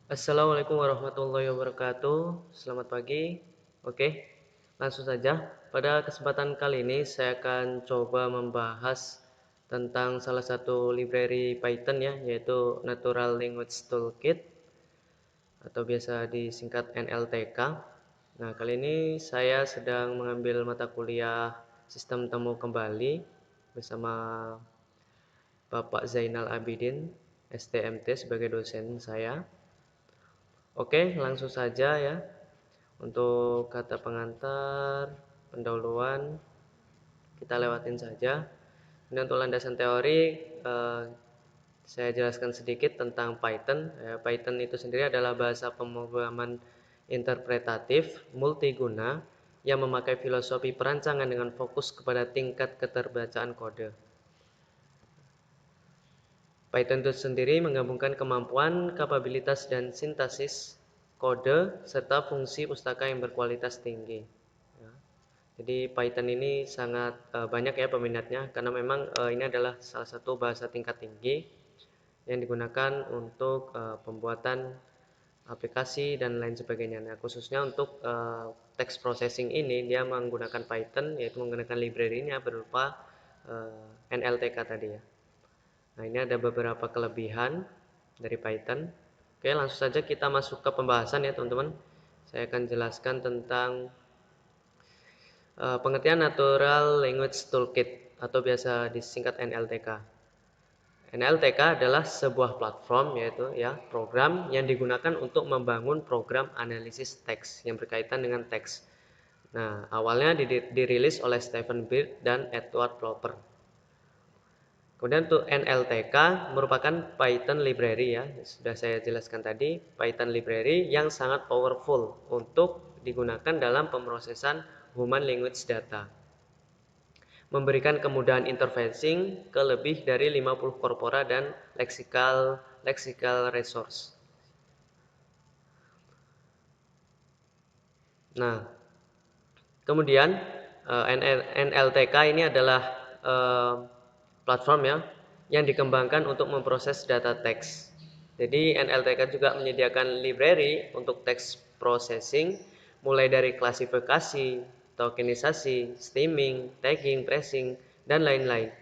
Assalamualaikum warahmatullahi wabarakatuh. Selamat pagi. Oke, langsung saja. Pada kesempatan kali ini saya akan coba membahas tentang salah satu library Python ya, yaitu Natural Language Toolkit atau biasa disingkat NLTK. Nah, kali ini saya sedang mengambil mata kuliah Sistem Temu Kembali bersama Bapak Zainal Abidin, STMT sebagai dosen saya. Oke, langsung saja ya. Untuk kata pengantar, pendahuluan, kita lewatin saja. Ini untuk landasan teori, saya jelaskan sedikit tentang Python. Python itu sendiri adalah bahasa pemrograman interpretatif multiguna yang memakai filosofi perancangan dengan fokus kepada tingkat keterbacaan kode. Python itu sendiri menggabungkan kemampuan, kapabilitas, dan sintaksis kode serta fungsi pustaka yang berkualitas tinggi. Ya. Jadi Python ini sangat banyak ya peminatnya karena memang ini adalah salah satu bahasa tingkat tinggi yang digunakan untuk pembuatan aplikasi dan lain sebagainya. Nah, khususnya untuk text processing ini dia menggunakan Python, yaitu menggunakan library-nya berupa NLTK tadi ya. Nah, ini ada beberapa kelebihan dari Python. Oke, langsung saja kita masuk ke pembahasan ya, teman-teman. Saya akan jelaskan tentang pengertian Natural Language Toolkit atau biasa disingkat NLTK. NLTK adalah sebuah platform yaitu ya program yang digunakan untuk membangun program analisis teks yang berkaitan dengan teks. Nah, awalnya dirilis oleh Stephen Beard dan Edward Plopper. Kemudian untuk NLTK merupakan Python library ya, sudah saya jelaskan tadi, Python library yang sangat powerful untuk digunakan dalam pemrosesan human language data. Memberikan kemudahan interfacing ke lebih dari 50 korpora dan lexical resource. Nah, kemudian NLTK ini adalah platform ya yang dikembangkan untuk memproses data teks. Jadi NLTK juga menyediakan library untuk text processing mulai dari klasifikasi, tokenisasi, stemming, tagging, tracing, dan lain-lain.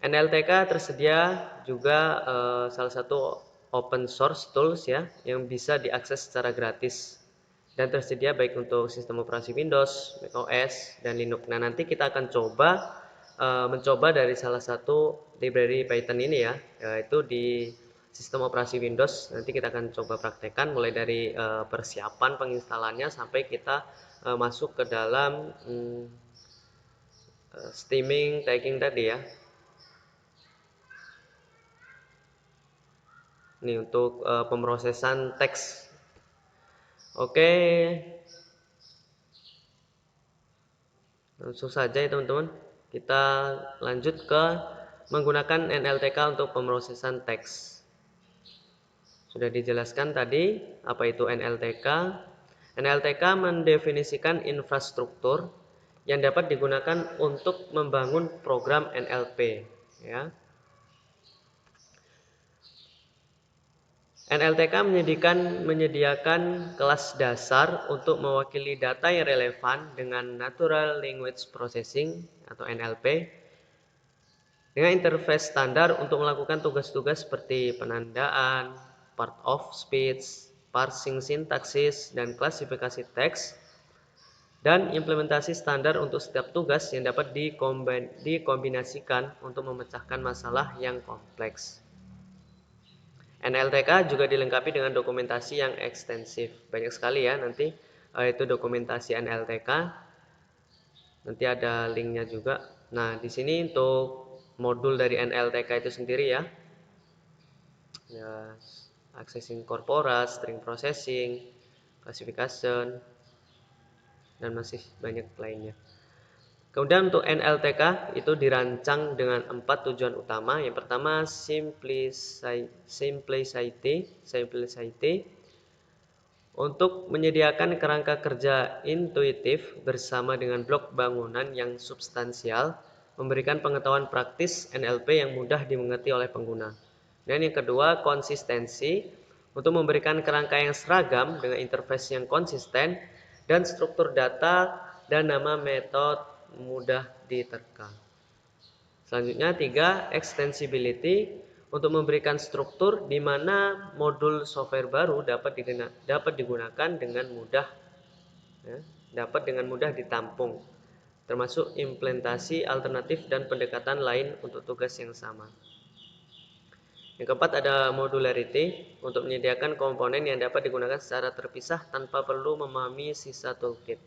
NLTK tersedia juga salah satu open source tools ya yang bisa diakses secara gratis dan tersedia baik untuk sistem operasi Windows, macOS, dan Linux. Nah, nanti kita akan mencoba dari salah satu library Python ini ya, yaitu di sistem operasi Windows. Nanti kita akan coba praktekkan mulai dari persiapan penginstalannya sampai kita masuk ke dalam stemming, tagging tadi ya. Ini untuk pemrosesan teks. Oke, langsung saja ya teman-teman. Kita lanjut ke menggunakan NLTK untuk pemrosesan teks. Sudah dijelaskan tadi apa itu NLTK. NLTK mendefinisikan infrastruktur yang dapat digunakan untuk membangun program NLP ya. NLTK menyediakan kelas dasar untuk mewakili data yang relevan dengan Natural Language Processing atau NLP dengan interface standar untuk melakukan tugas-tugas seperti penandaan, part of speech, parsing sintaksis, dan klasifikasi teks, dan implementasi standar untuk setiap tugas yang dapat dikombinasikan untuk memecahkan masalah yang kompleks. NLTK juga dilengkapi dengan dokumentasi yang ekstensif. Banyak sekali ya nanti itu dokumentasi NLTK. Nanti ada linknya juga. Nah, di sini untuk modul dari NLTK itu sendiri ya. Ya, accessing corpora, string processing, classification, dan masih banyak lainnya. Kemudian untuk NLTK itu dirancang dengan 4 tujuan utama. Yang pertama simplicity untuk menyediakan kerangka kerja intuitif bersama dengan blok bangunan yang substansial, memberikan pengetahuan praktis NLP yang mudah dimengerti oleh pengguna. Dan yang kedua konsistensi untuk memberikan kerangka yang seragam dengan interface yang konsisten dan struktur data dan nama metode mudah diterka. Selanjutnya 3, extensibility untuk memberikan struktur di mana modul software baru dapat digunakan dengan mudah, ya, dapat dengan mudah ditampung, termasuk implementasi alternatif dan pendekatan lain untuk tugas yang sama. Yang keempat ada modularity untuk menyediakan komponen yang dapat digunakan secara terpisah tanpa perlu memahami sisa toolkit.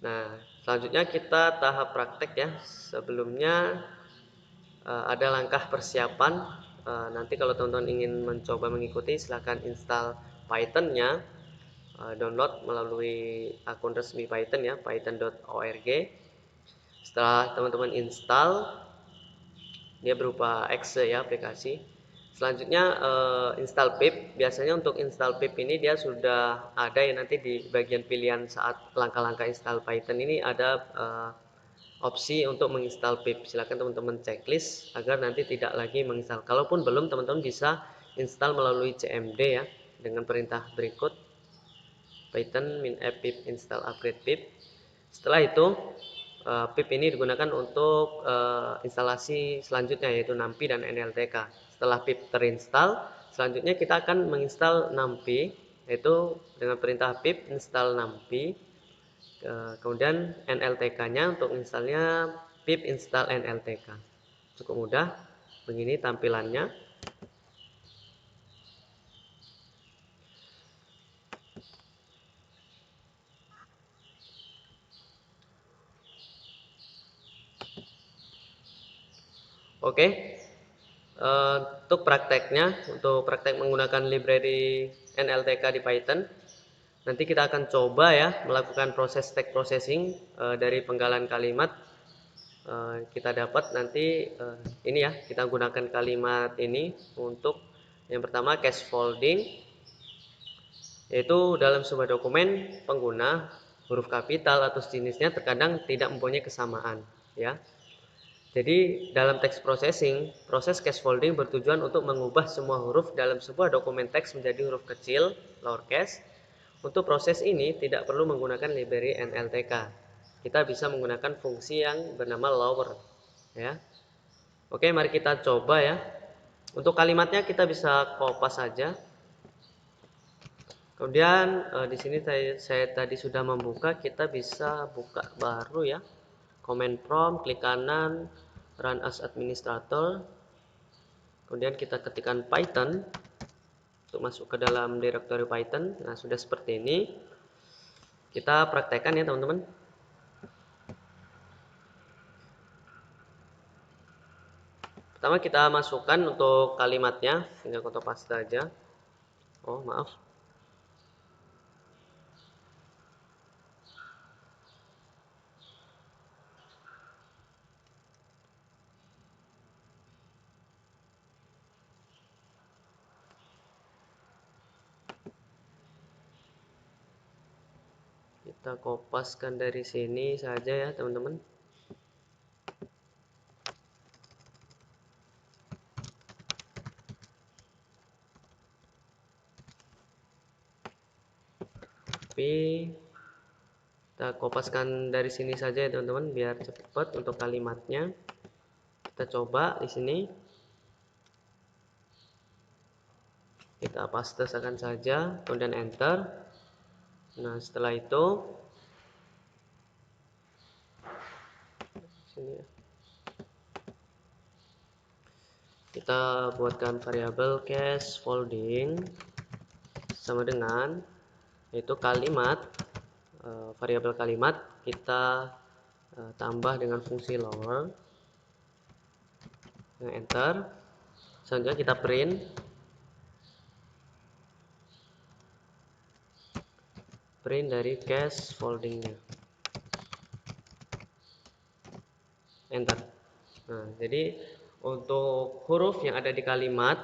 Nah, selanjutnya kita tahap praktek ya. Sebelumnya ada langkah persiapan. Nanti kalau teman-teman ingin mencoba mengikuti, silahkan install Python-nya, download melalui akun resmi Python ya, python.org. Setelah teman-teman install, dia berupa exe ya, aplikasi. Selanjutnya install pip. Biasanya untuk install pip ini dia sudah ada ya, nanti di bagian pilihan saat langkah-langkah install Python ini ada opsi untuk menginstal pip. Silakan teman-teman checklist agar nanti tidak lagi menginstal. Kalaupun belum, teman-teman bisa install melalui cmd ya, dengan perintah berikut: python -app pip install upgrade pip. Setelah itu pip ini digunakan untuk instalasi selanjutnya, yaitu numpy dan nltk. Setelah pip terinstall, selanjutnya kita akan menginstal numpy, yaitu dengan perintah pip install numpy. Kemudian nltk-nya untuk installnya pip install nltk. Cukup mudah, begini tampilannya. Oke, untuk prakteknya, untuk praktek menggunakan library nltk di Python, nanti kita akan coba ya melakukan proses text processing dari penggalan kalimat. Kita dapat nanti ini ya, kita gunakan kalimat ini untuk yang pertama case folding, yaitu dalam sebuah dokumen pengguna huruf kapital atau sejenisnya terkadang tidak mempunyai kesamaan ya. Jadi dalam text processing, proses case folding bertujuan untuk mengubah semua huruf dalam sebuah dokumen teks menjadi huruf kecil lowercase. Untuk proses ini tidak perlu menggunakan library nltk. Kita bisa menggunakan fungsi yang bernama lower ya. Oke, mari kita coba ya. Untuk kalimatnya kita bisa kopas saja. Kemudian di sini saya tadi sudah membuka, kita bisa buka baru ya. Command prompt, klik kanan, run as administrator. Kemudian kita ketikkan Python untuk masuk ke dalam direktori Python. Nah, sudah seperti ini. Kita praktekkan ya, teman-teman. Pertama kita masukkan untuk kalimatnya, tinggal copy paste aja. Oh, maaf. Kita kopaskan dari sini saja ya, teman-teman. Tapi kita kopaskan dari sini saja ya, teman-teman, biar cepat untuk kalimatnya. Kita coba di sini. Kita pastekan saja, kemudian enter. Nah, setelah itu sini ya, kita buatkan variabel case folding sama dengan yaitu kalimat, variabel kalimat kita tambah dengan fungsi lower. Enter. Selanjutnya kita print dari case foldingnya. Enter. Nah, jadi untuk huruf yang ada di kalimat,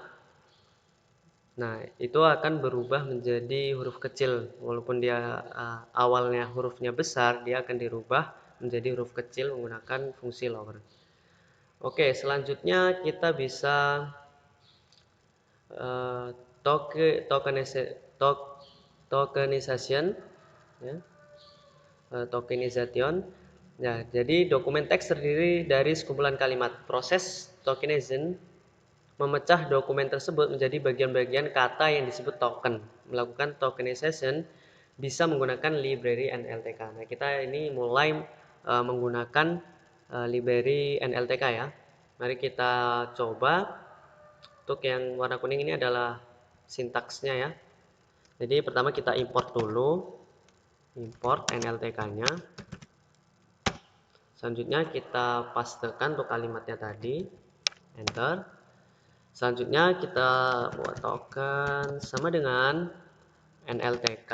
nah itu akan berubah menjadi huruf kecil. Walaupun dia awalnya hurufnya besar, dia akan dirubah menjadi huruf kecil menggunakan fungsi lower. Oke, selanjutnya kita bisa eh, tokenization, ya, tokenization. Nah, jadi dokumen teks terdiri dari sekumpulan kalimat. Proses tokenization memecah dokumen tersebut menjadi bagian-bagian kata yang disebut token. Melakukan tokenization bisa menggunakan library NLTK. Nah, kita ini mulai menggunakan library NLTK ya. Mari kita coba. Untuk yang warna kuning ini adalah sintaksnya ya. Jadi pertama kita import dulu, import NLTK-nya. Selanjutnya kita pastekan untuk kalimatnya tadi, enter. Selanjutnya kita buat token sama dengan NLTK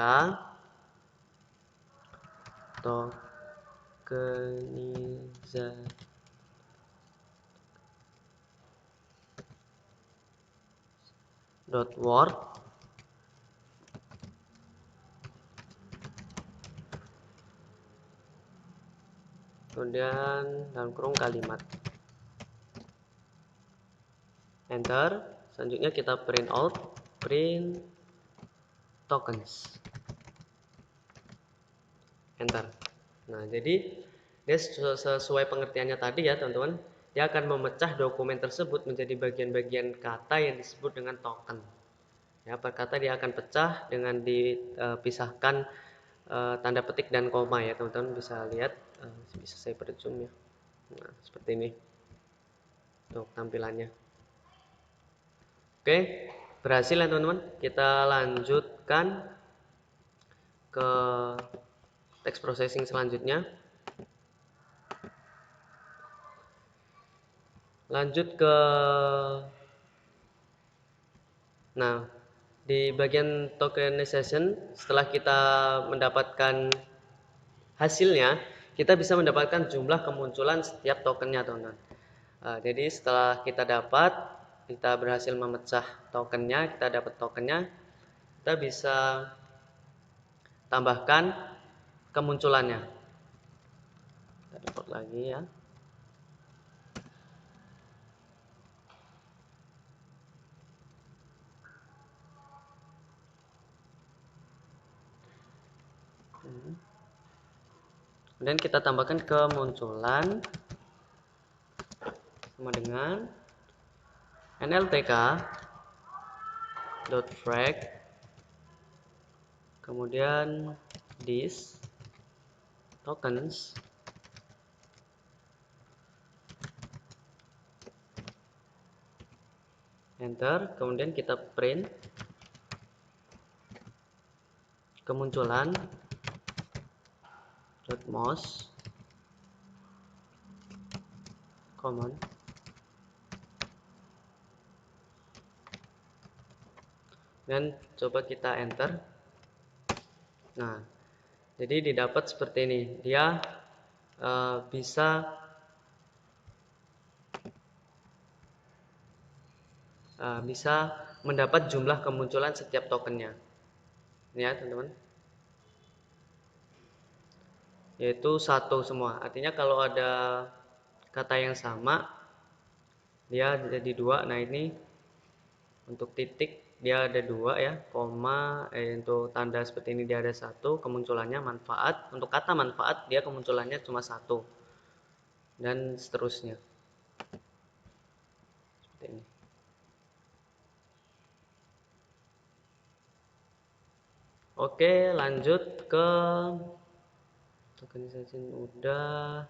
tokenization .word, kemudian dalam kurung kalimat, enter. Selanjutnya kita print out, print tokens, enter. Nah, jadi dia sesuai pengertiannya tadi ya teman-teman, dia akan memecah dokumen tersebut menjadi bagian-bagian kata yang disebut dengan token ya. Per kata dia akan pecah dengan dipisahkan tanda petik dan koma ya teman-teman, bisa lihat, bisa saya perzoom ya. Nah, seperti ini untuk tampilannya. Oke, berhasil ya teman-teman. Kita lanjutkan ke text processing selanjutnya. Lanjut ke, nah, di bagian tokenization, setelah kita mendapatkan hasilnya, kita bisa mendapatkan jumlah kemunculan setiap tokennya teman-teman. Jadi setelah kita berhasil memecah tokennya, kita dapat tokennya, kita bisa tambahkan kemunculannya. Kita import lagi ya. Kemudian kita tambahkan kemunculan sama dengan NLTK .frag, kemudian this tokens, enter. Kemudian kita print kemunculan .mouse common, dan coba kita enter. Nah, jadi didapat seperti ini. Dia bisa mendapat jumlah kemunculan setiap tokennya. Ini ya teman-teman, yaitu satu semua. Artinya kalau ada kata yang sama, dia jadi dua. Nah, ini untuk titik dia ada dua ya, koma, untuk tanda seperti ini dia ada satu, kemunculannya manfaat. Untuk kata manfaat dia kemunculannya cuma satu, dan seterusnya seperti ini. Oke, lanjut ke tokenization udah.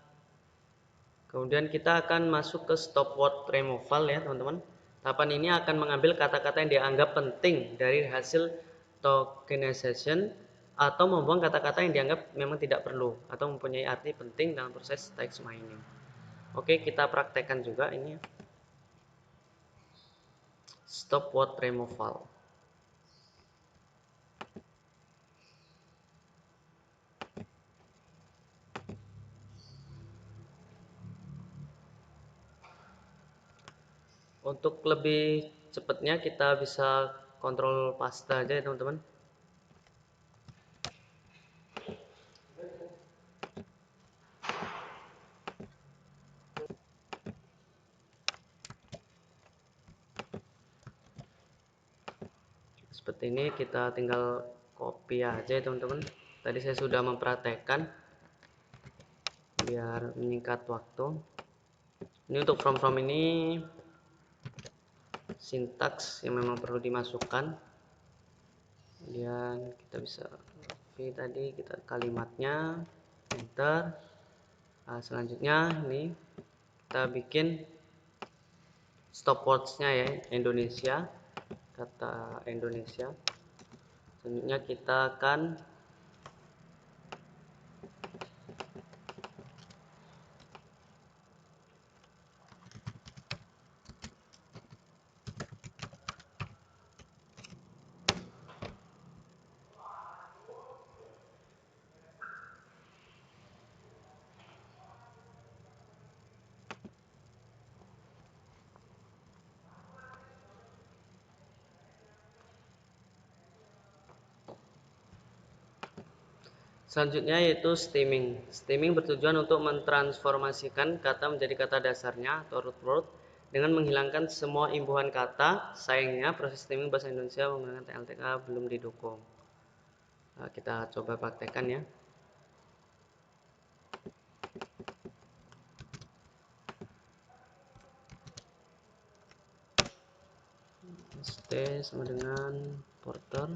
Kemudian kita akan masuk ke stop word removal ya teman-teman. Tahapan ini akan mengambil kata-kata yang dianggap penting dari hasil tokenization atau membuang kata-kata yang dianggap memang tidak perlu atau mempunyai arti penting dalam proses text mining. Oke, kita praktekkan juga ini ya. Stop word removal. Untuk lebih cepatnya kita bisa kontrol paste aja ya teman-teman. Seperti ini, kita tinggal copy aja ya teman-teman. Tadi saya sudah mempraktekkan biar menyingkat waktu. Ini untuk from ini sintaks yang memang perlu dimasukkan. Kemudian kita bisa tadi kita kalimatnya enter. Nah, selanjutnya ini kita bikin stopwatch-nya ya, Indonesia, kata Indonesia. Selanjutnya kita akan selanjutnya yaitu stemming. Stemming bertujuan untuk mentransformasikan kata menjadi kata dasarnya atau root word dengan menghilangkan semua imbuhan kata. Sayangnya proses stemming bahasa Indonesia menggunakan TLTK belum didukung. Nah, kita coba praktekkan ya. ST sama dengan porter.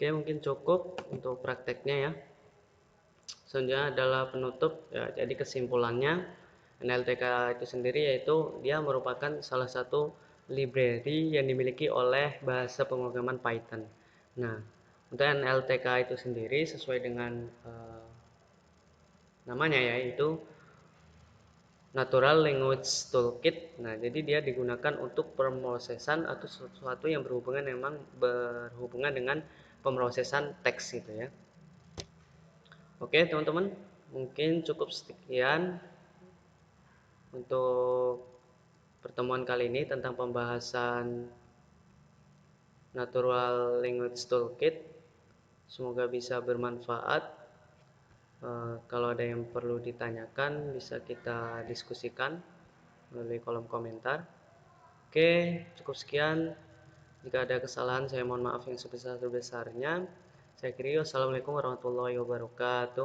Oke, mungkin cukup untuk prakteknya ya. Selanjutnya adalah penutup ya, jadi kesimpulannya NLTK itu sendiri yaitu dia merupakan salah satu library yang dimiliki oleh bahasa pemrograman Python. Nah, untuk NLTK itu sendiri sesuai dengan namanya yaitu Natural Language Toolkit. Nah, jadi dia digunakan untuk pemrosesan atau sesuatu yang berhubungan dengan pemrosesan teks gitu ya. Oke, teman-teman, mungkin cukup sekian untuk pertemuan kali ini tentang pembahasan Natural Language Toolkit. Semoga bisa bermanfaat. Kalau ada yang perlu ditanyakan bisa kita diskusikan melalui kolom komentar. Oke, cukup sekian. Jika ada kesalahan saya mohon maaf yang sebesar-besarnya. Saya akhiri, wassalamualaikum warahmatullahi wabarakatuh.